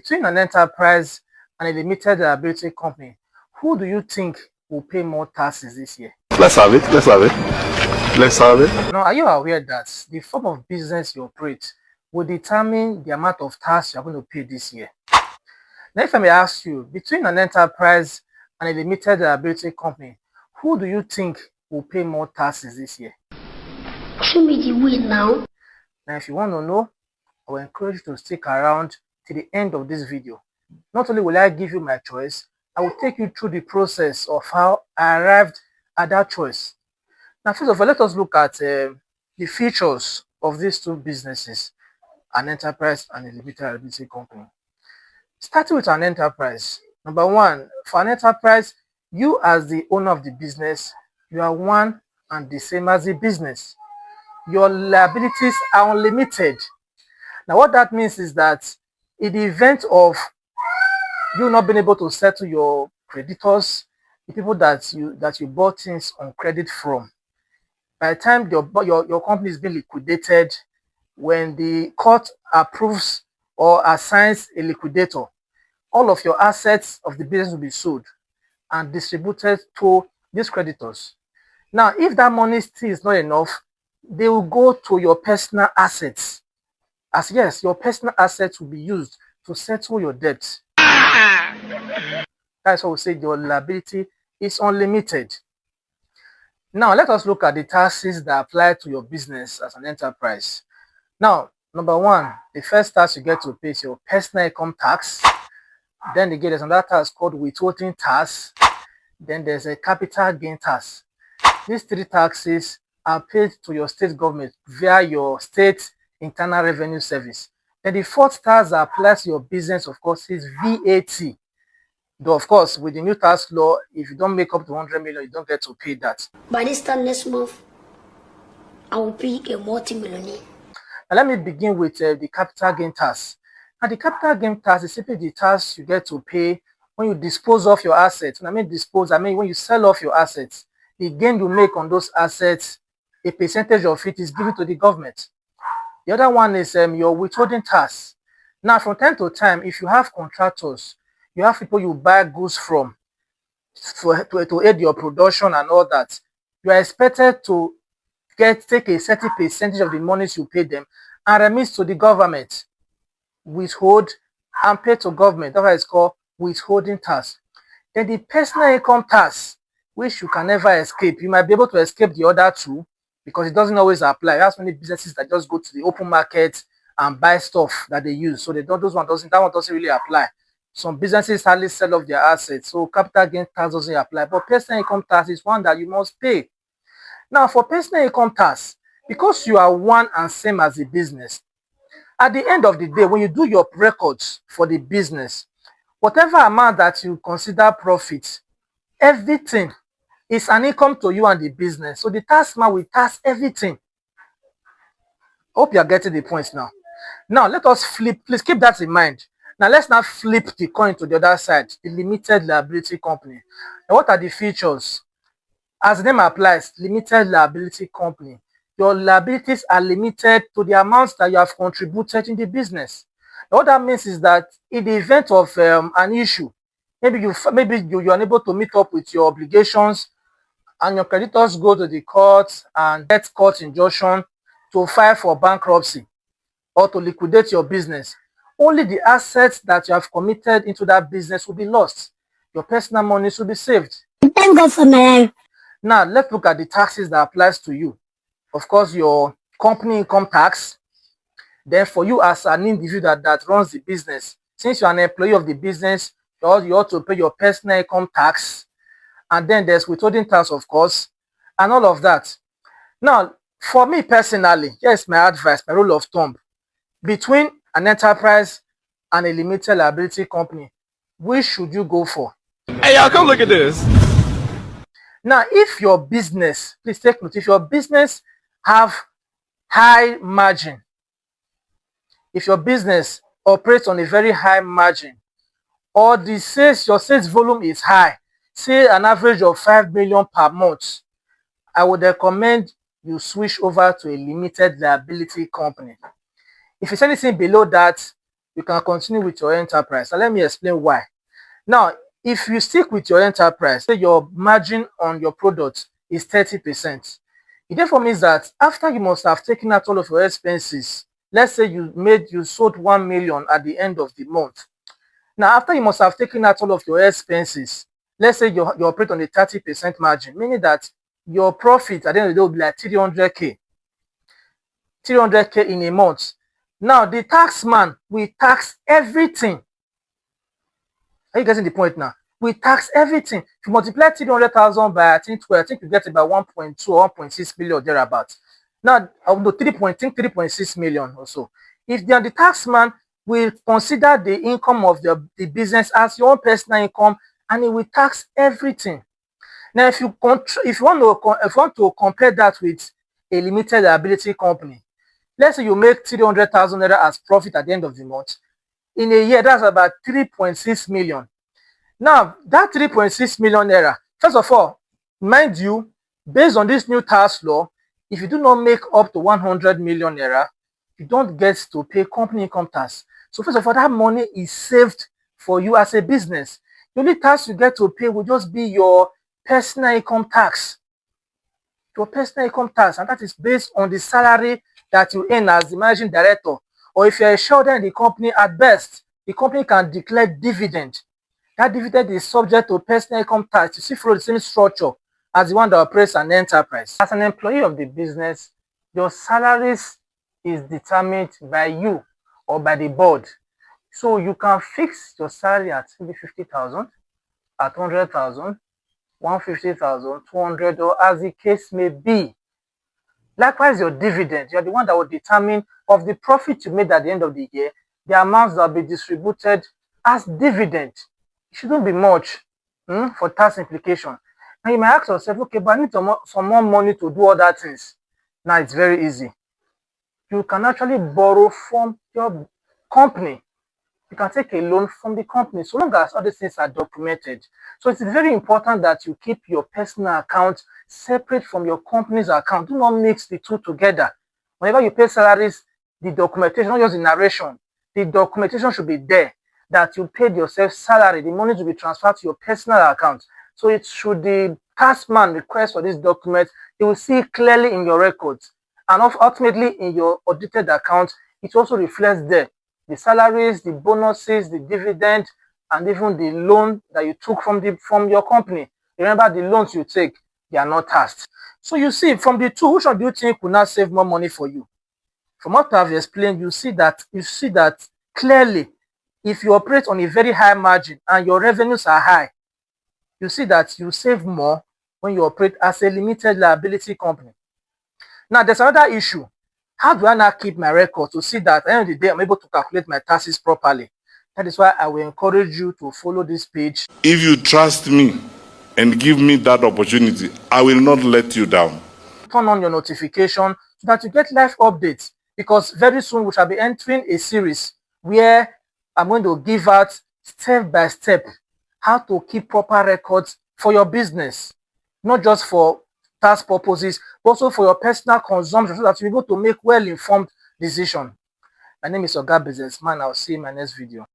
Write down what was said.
Between an enterprise and a limited liability company, who do you think will pay more taxes this year? Let's have it. Now, are you aware that the form of business you operate will determine the amount of tax you're going to pay this year? Now, if I may ask you, between an enterprise and a limited liability company, who do you think will pay more taxes this year? Show me the way now. Now, if you want to know, I will encourage you to stick around to the end of this video. Not only will I give you my choice, I will take you through the process of how I arrived at that choice. Now, first of all, let us look at the features of these two businesses, an enterprise and a limited liability company. Starting with an enterprise, number one, for an enterprise, you as the owner of the business, you are one and the same as the business. Your liabilities are unlimited. Now, what that means is that in the event of you not being able to settle your creditors, the people that you bought things on credit from, by the time your company is being liquidated, when the court approves or assigns a liquidator, all of your assets of the business will be sold and distributed to these creditors. Now, if that money still is not enough, they will go to your personal assets. As yes, your personal assets will be used to settle your debts. That's why we say your liability is unlimited. Now, let us look at the taxes that apply to your business as an enterprise. Now, number one, the first tax you get to pay is your personal income tax. Then again, there's another tax called withholding tax. Then there's a capital gain tax. These three taxes are paid to your state government via your state internal revenue service. Then the fourth tax that applies to your business, of course, is VAT. Though, of course, with the new tax law, if you don't make up to 100 million, you don't get to pay that. By this time next month, I will be a multi-millionaire. Now, let me begin with the capital gain tax. Now, the capital gain tax is simply the tax you get to pay when you dispose of your assets. When I mean when you sell off your assets, the gain you make on those assets, a percentage of it is given to the government. The other one is your withholding tax. Now, from time to time, if you have contractors, you have people you buy goods from to aid your production and all that, you are expected to take a certain percentage of the monies you pay them and remit to the government, withhold and pay to government. That's why it's called withholding tax. Then the personal income tax, which you can never escape. You might be able to escape the other two because it doesn't always apply. There's many businesses that just go to the open market and buy stuff that they use. So that one doesn't really apply. Some businesses hardly sell off their assets, so capital gain tax doesn't apply. But personal income tax is one that you must pay. Now, for personal income tax, because you are one and same as the business, at the end of the day, when you do your records for the business, whatever amount that you consider profit, everything is an income to you and the business. So the tax man will tax everything. Hope you are getting the point now. Now, let us flip. Please keep that in mind. Now, let's now flip the coin to the other side, the limited liability company. Now, what are the features? As the name applies, limited liability company. Your liabilities are limited to the amounts that you have contributed in the business. Now, what that means is that in the event of an issue, maybe you're unable to meet up with your obligations and your creditors go to the court and get court injunction to file for bankruptcy or to liquidate your business, only the assets that you have committed into that business will be lost. Your personal money will be saved. Thank God for my life. Now, let's look at the taxes that applies to you. Of course, your company income tax. Then for you as an individual that runs the business, since you're an employee of the business, you ought to pay your personal income tax. And then there's withholding tax, of course, and all of that. Now, for me personally, here's my advice, my rule of thumb. Between an enterprise and a limited liability company, which should you go for? Hey, y'all, come look at this. Now, if your business, please take note, if your business have high margin, if your business operates on a very high margin, or your sales volume is high, say an average of 5 million per month, I would recommend you switch over to a limited liability company. If it's anything below that, you can continue with your enterprise. And let me explain why. Now, if you stick with your enterprise, say your margin on your product is 30%. It therefore means that after you must have taken out all of your expenses, let's say you sold 1 million at the end of the month. Now, after you must have taken out all of your expenses, let's say you operate on a 30% margin, meaning that your profit at the end of the day will be like 300K. 300K in a month. Now, the tax man will tax everything. Are you getting the point now? We tax everything. If you multiply 300,000 by I think 12, I think you get about 1.2 or 1.6 million or thereabouts. Now, I would know 3.6 million or so. If the tax man will consider the income of the business as your own personal income, and he will tax everything. Now, if you want to compare that with a limited liability company, let's say you make 300,000 naira as profit at the end of the month. In a year, that's about 3.6 million. Now, that 3.6 million naira, first of all, mind you, based on this new tax law, if you do not make up to 100 million naira, you don't get to pay company income tax. So first of all, that money is saved for you as a business. The only tax you get to pay will just be your personal income tax. Your personal income tax, and that is based on the salary that you earn as the managing director. Or if you're a shareholder in the company, at best, the company can declare dividend. That dividend is subject to personal income tax. You see, follow the same structure as the one that operates an enterprise. As an employee of the business, your salaries is determined by you or by the board. So you can fix your salary at maybe 50,000, at 100,000, 150,000, 200, or as the case may be. Likewise, your dividend, you're the one that will determine of the profit you made at the end of the year, the amounts that will be distributed as dividend. It shouldn't be much for tax implication. Now you might ask yourself, okay, but I need some more money to do other things. Now it's very easy. You can actually borrow from your company. You can take a loan from the company, so long as all these things are documented. So it's very important that you keep your personal account separate from your company's account. Do not mix the two together. Whenever you pay salaries, the documentation, not just the narration, the documentation should be there that you paid yourself salary. The money to be transferred to your personal account. So it should the tax man request for this document, you will see clearly in your records, and ultimately in your audited account, it also reflects there the salaries, the bonuses, the dividend, and even the loan that you took from your company. Remember, the loans you take, they are not taxed. So you see, from the two, which one do you think will not save more money for you? From what I've explained, you see that clearly. If you operate on a very high margin and your revenues are high, you see that you save more when you operate as a limited liability company. Now, there's another issue. How do I now keep my record to see that at the end of the day, I'm able to calculate my taxes properly? That is why I will encourage you to follow this page. If you trust me and give me that opportunity, I will not let you down. Turn on your notification so that you get live updates, because very soon we shall be entering a series where I'm going to give out step by step how to keep proper records for your business, not just for tax purposes, but also for your personal consumption, so that you're able to make well-informed decisions. My name is OGABUSINESSMAN. I'll see you in my next video.